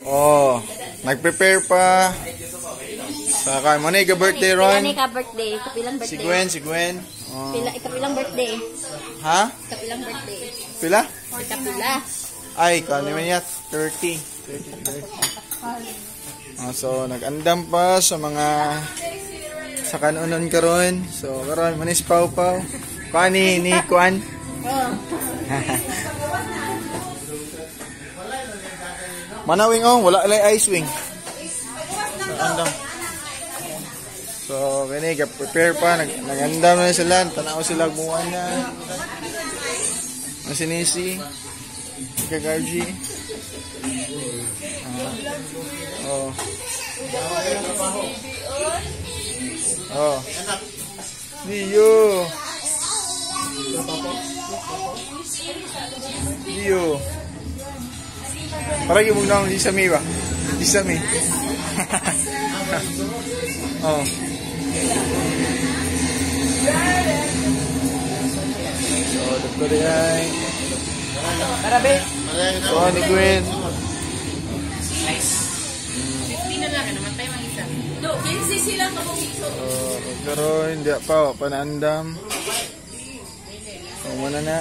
Oh, nag-prepare pa. Saka mo na birthday Ron. Pila ka birthday? Kapilang birthday? Si Gwen. Oh. Ikapilang birthday? Ha? Kapilang birthday? Pila? Kapila. Ay, kano man yan? 30. So, nag-andam pa sa mga sa kanunon karon. So, karon manis Pau-Pau. Kuan ni Kuan. Manawing wala lay ice wing. Andam. So, kini prepare pa nag-andam na sila, tanaw sila buwan na. Masinisi. Kagarji. Dio. Parang yung muna di Sami ba? Di Sami. So, dito rin. Marabe. So, ni Gwen. Nice. 15 na lang. Naman tayo mang isa. No, 15 sila ka mong iso. Pero hindi pa. Panaandam. So, muna na.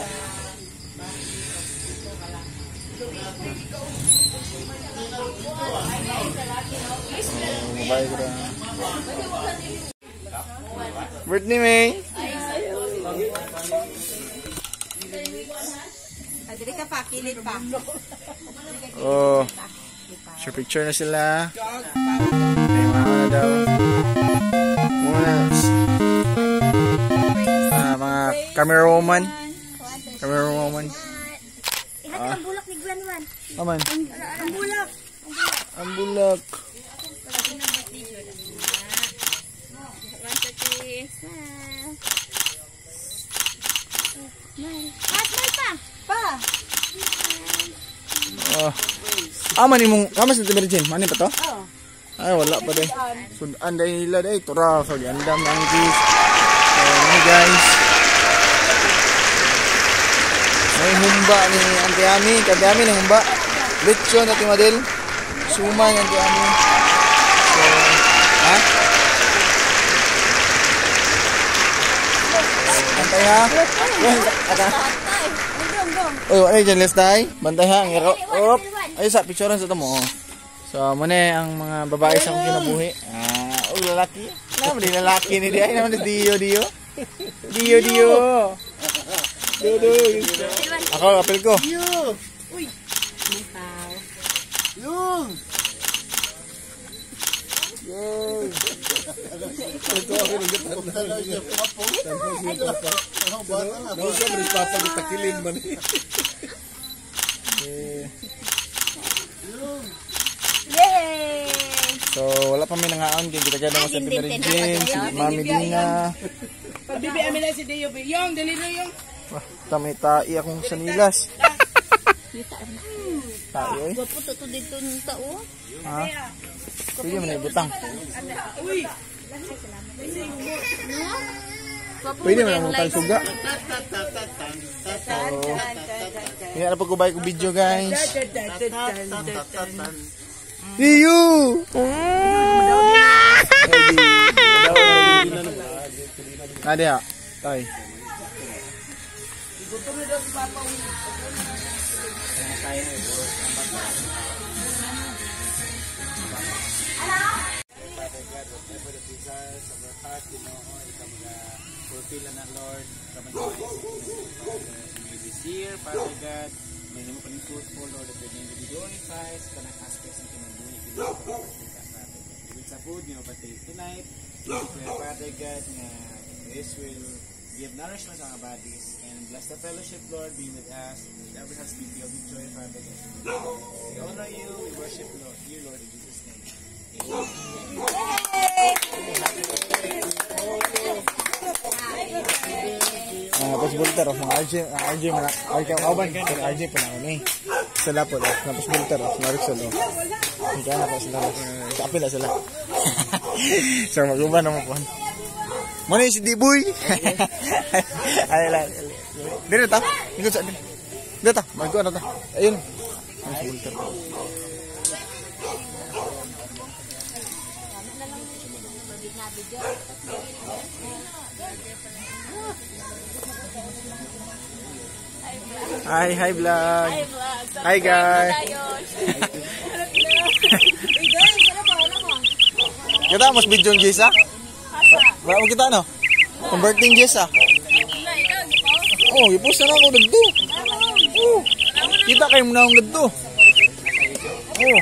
Mabay ko na. Birthday, May. Dili ka pa, kilit pa. Sure picture na sila. Ay, mga daw. Muna. Mga camera woman. Ihat ang bulak ni Gwen Wan. Aman. Ang bulak. Ang bulak. Mani mong kamas na timirjin. Mani pa to? Ay, wala pa din. Sudan dahil hila dahil. Tura, kagandam ang juice. So, ini guys. May humba ni Auntie Ami. Kati Ami ng humba. Lechon at Madel. Suma ni Auntie Ami. So, ha? Bantay ha? Ay, dyan let's die. Bantay ha. Ay, sa picturean sa ito mo. So, muna ang mga babae sa akong kinabuhi. Lalaki. Naman din lalaki ni Diay. Naman din Dio. Ako, kapil ko. Uy. Yung. Ito ako Yay! So, wala pa may nangaon. Kita ganda mo sa Pinarijin. Si Mami Dina. Pagbibi amin na si Dio. Yung, deliver yung. Tamay-tai akong sanilas. Tai, oy. Gaputo to dito ng tao. Ha? Sige mo na ibutang. Uy! Pwede mo na mong suga. Hindi na pagkubay ko video, guys. Iyo! Nadia, tay. Fulfill na Lord, this year, Father God, may naman paning fruitful, Lord, that your name will be glorified sa tanang aspects ng kinabuhi. With sa food, you know, but tonight, declare, Father God, na this will give nourishment to our bodies, and bless the fellowship, Lord, be with us, whatever has been filled with joy, Father God. We honor you, we worship you, Lord, here, Lord, in Jesus' name. Tapos bulter of mga RJ mga auban RJ pa na ni sila po tapos bulter of Maricel hindi na pa sila kapila sila so maguban naman po mo ni si Diboy ay la dito ta ikot sa dito ta magkuan ta ayun ang bulter Hi vlog. Hi, vlog. Hi, guys. Kita mas video ng Jessa? Wala mo kita no? Converting Jessa. Oh, ipost na ako dito. Oh. Kita kayo muna akong dito. Oh.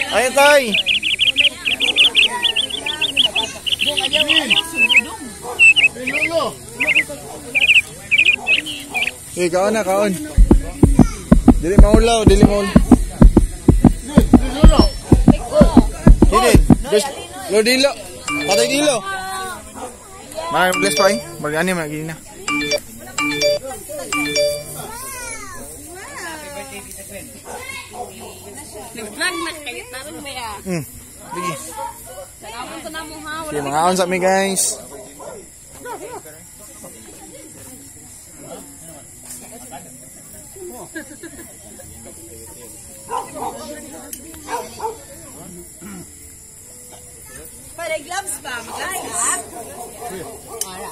Ay, tay. Eh, kaon na, kaon. Dili maulaw, dili maulaw. Dili, lo dilo. Patay dilo. Mga bless pa eh. Mag-ani, mag-ani na. Nag-vlog na kayo. Tarong ba ya? Sige. Salamat ko na mo ha. Sige, mga kaon sa amin guys. Para gloves pa. Mag-gloves. Para.